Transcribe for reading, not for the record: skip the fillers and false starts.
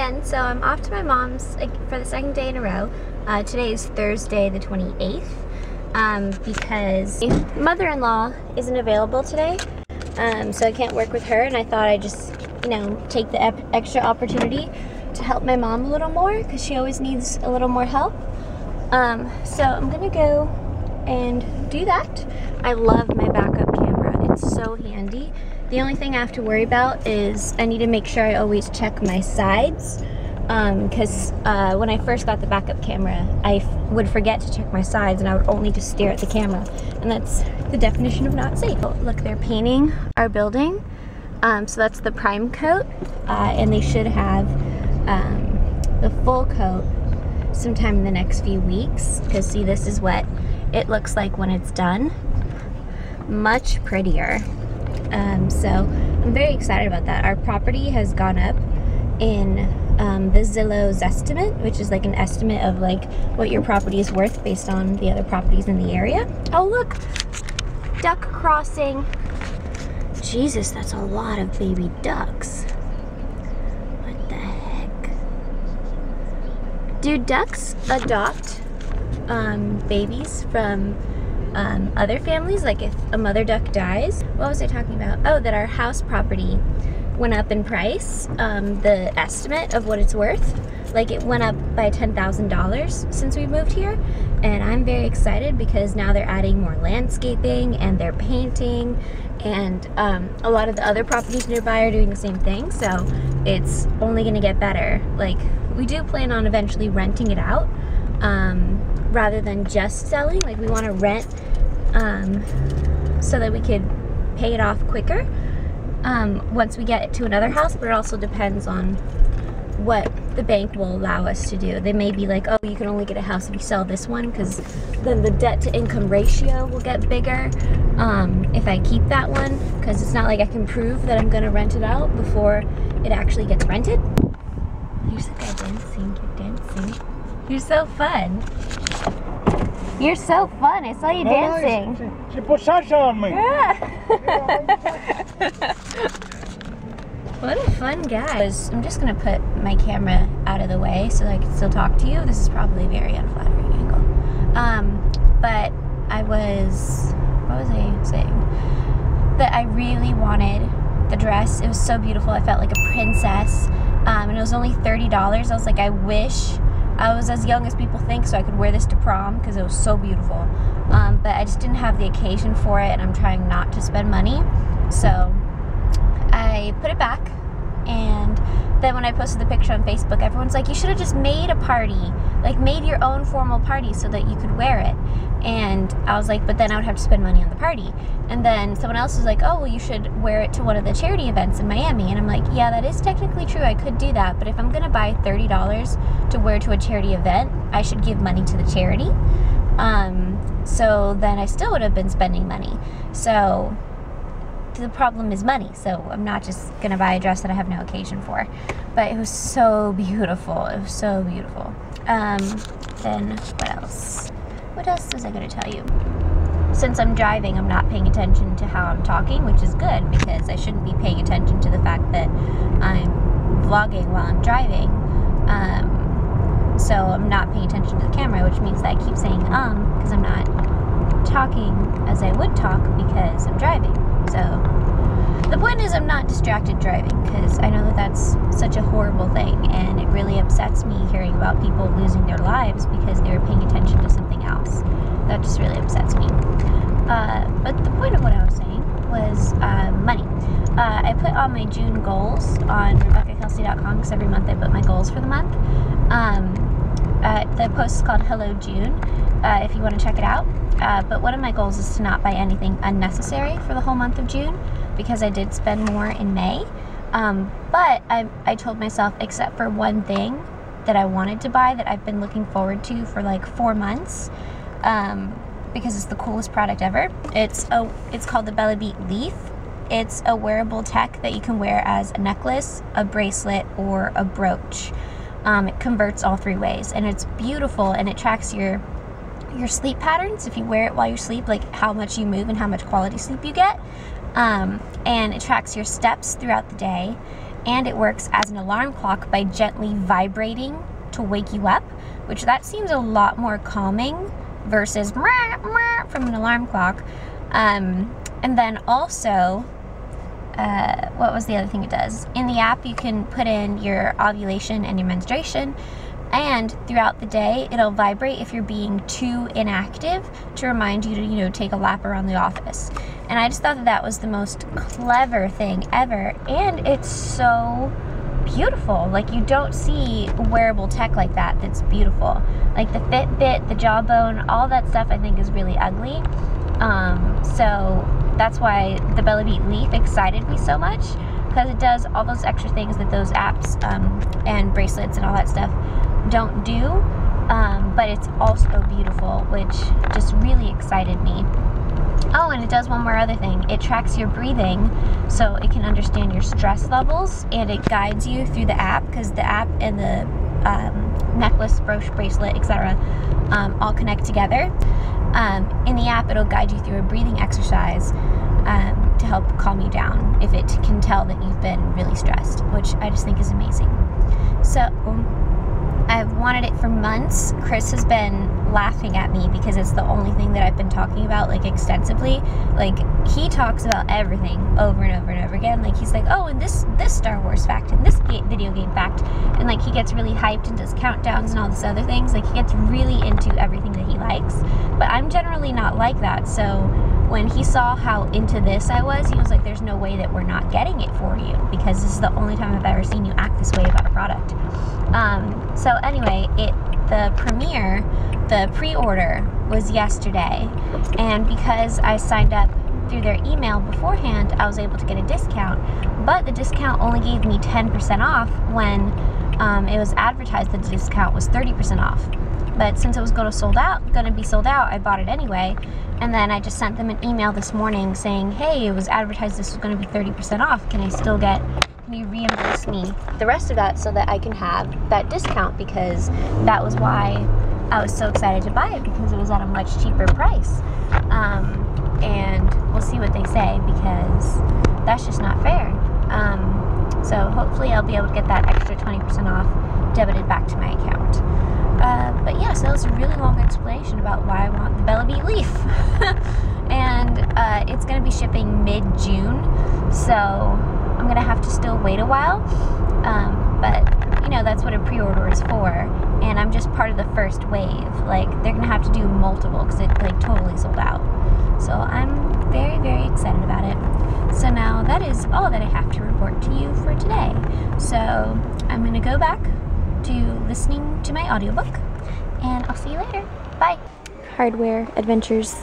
again. So I'm off to my mom's for the second day in a row. Today is Thursday the 28th because mother-in-law isn't available today, so I can't work with her, and I thought I'd just, you know, take the extra opportunity to help my mom a little more because she always needs a little more help. So I'm gonna go and do that. I love my backup camera. It's so handy. The only thing I have to worry about is I need to make sure I always check my sides, because when I first got the backup camera, I would forget to check my sides and I would only just stare at the camera, and that's the definition of not safe. Oh, look, they're painting our building, so that's the prime coat, and they should have the full coat sometime in the next few weeks, because see, this is what it looks like when it's done. Much prettier. So I'm very excited about that. Our property has gone up in the Zillow's estimate, which is like an estimate of like what your property is worth based on the other properties in the area. Oh look, duck crossing. Jesus, that's a lot of baby ducks. What the heck? Do ducks adopt babies from other families? Like if a mother duck dies? What was I talking about? Oh, that our house property went up in price, the estimate of what it's worth. Like it went up by $10,000 since we moved here, and I'm very excited because now they're adding more landscaping and they're painting, and a lot of the other properties nearby are doing the same thing, so it's only gonna get better. Like we do plan on eventually renting it out, rather than just selling. Like we want to rent so that we could pay it off quicker once we get to another house, but it also depends on what the bank will allow us to do. They may be like, oh, you can only get a house if you sell this one, because then the debt to income ratio will get bigger if I keep that one, because it's not like I can prove that I'm going to rent it out before it actually gets rented. Here's the guy dancing. You're dancing. You're so fun. You're so fun. I saw you dancing. She put salsa on me. Yeah. What a fun guy. I'm just going to put my camera out of the way so that I can still talk to you. This is probably a very unflattering angle. But I was, what was I saying? That I really wanted the dress. It was so beautiful. I felt like a princess. And it was only $30. I was like, I wish I was as young as people think so I could wear this to prom, because it was so beautiful. But I just didn't have the occasion for it, and I'm trying not to spend money. So I put it back, and then when I posted the picture on Facebook, everyone's like, you should have just made a party, like made your own formal party so that you could wear it. And I was like, but then I would have to spend money on the party. And then someone else was like, oh, well, you should wear it to one of the charity events in Miami. And I'm like, yeah, that is technically true. I could do that. But if I'm going to buy $30 to wear to a charity event, I should give money to the charity. So then I still would have been spending money. So the problem is money. So I'm not just going to buy a dress that I have no occasion for. But it was so beautiful. It was so beautiful. Then what else? What else was I going to tell you? Since I'm driving, I'm not paying attention to how I'm talking, which is good, because I shouldn't be paying attention to the fact that I'm vlogging while I'm driving. So I'm not paying attention to the camera, which means that I keep saying because I'm not talking as I would talk because I'm driving. So the point is, I'm not distracted driving, because I know that that's such a horrible thing, and it really upsets me hearing about people losing their lives because they were paying attention to something else. That just really upsets me. But the point of what I was saying was money. I put on my June goals on RebeccaKelsey.com, because every month I put my goals for the month. The post is called Hello June, if you want to check it out. But one of my goals is to not buy anything unnecessary for the whole month of June, because I did spend more in May. But I told myself, except for one thing that I wanted to buy that I've been looking forward to for like 4 months, because it's the coolest product ever. It's called the Bella Beat Leaf. It's a wearable tech that you can wear as a necklace, a bracelet, or a brooch. It converts all 3 ways, and it's beautiful, and it tracks your sleep patterns if you wear it while you sleep, like how much you move and how much quality sleep you get. And it tracks your steps throughout the day, and it works as an alarm clock by gently vibrating to wake you up, which that seems a lot more calming versus from an alarm clock. And then also, what was the other thing it does? In the app, you can put in your ovulation and your menstruation, and throughout the day, it'll vibrate if you're being too inactive to remind you to, you know, take a lap around the office. And I just thought that that was the most clever thing ever, and it's so beautiful. Like, you don't see wearable tech like that that's beautiful. Like the Fitbit, the Jawbone, all that stuff I think is really ugly. So that's why the Belly Beat Leaf excited me so much, because it does all those extra things that those apps and bracelets and all that stuff don't do, but it's also beautiful, which just really excited me. Oh, and it does one more other thing. It tracks your breathing, so it can understand your stress levels, and it guides you through the app, because the app and the necklace, brooch, bracelet, etc. All connect together. In the app, it'll guide you through a breathing exercise to help calm you down if it can tell that you've been really stressed, which I just think is amazing. So I've wanted it for months. Chris has been laughing at me because it's the only thing that I've been talking about, like, extensively. Like, he talks about everything over and over and over again. Like, he's like, oh, and this Star Wars fact, and this video game fact, and like, he gets really hyped and does countdowns and all this other things. Like, he gets really into everything that he likes, but I'm generally not like that. So when he saw how into this I was, he was like, there's no way that we're not getting it for you, because this is the only time I've ever seen you act this way about a product. So anyway, the premiere, the pre-order was yesterday, and because I signed up through their email beforehand, I was able to get a discount, but the discount only gave me 10% off when it was advertised that the discount was 30% off. But since it was going to be sold out, I bought it anyway. And then I just sent them an email this morning saying, hey, it was advertised this was going to be 30% off. Can you reimburse me the rest of that so that I can have that discount? Because that was why I was so excited to buy it, because it was at a much cheaper price. And we'll see what they say, because that's just not fair. So hopefully I'll be able to get that extra 20% off debited back to my account. But yeah, so that was a really long explanation about why I want the Belly Beat Leaf. And it's going to be shipping mid-June, so I'm going to have to still wait a while. But, you know, that's what a pre-order is for. And I'm just part of the first wave. Like, they're going to have to do multiple, because it, like, totally sold out. So I'm very, very excited about it. So now that is all that I have to report to you for today. So I'm going to go back to listening to my audiobook, and I'll see you later. Bye. Hardware Adventures.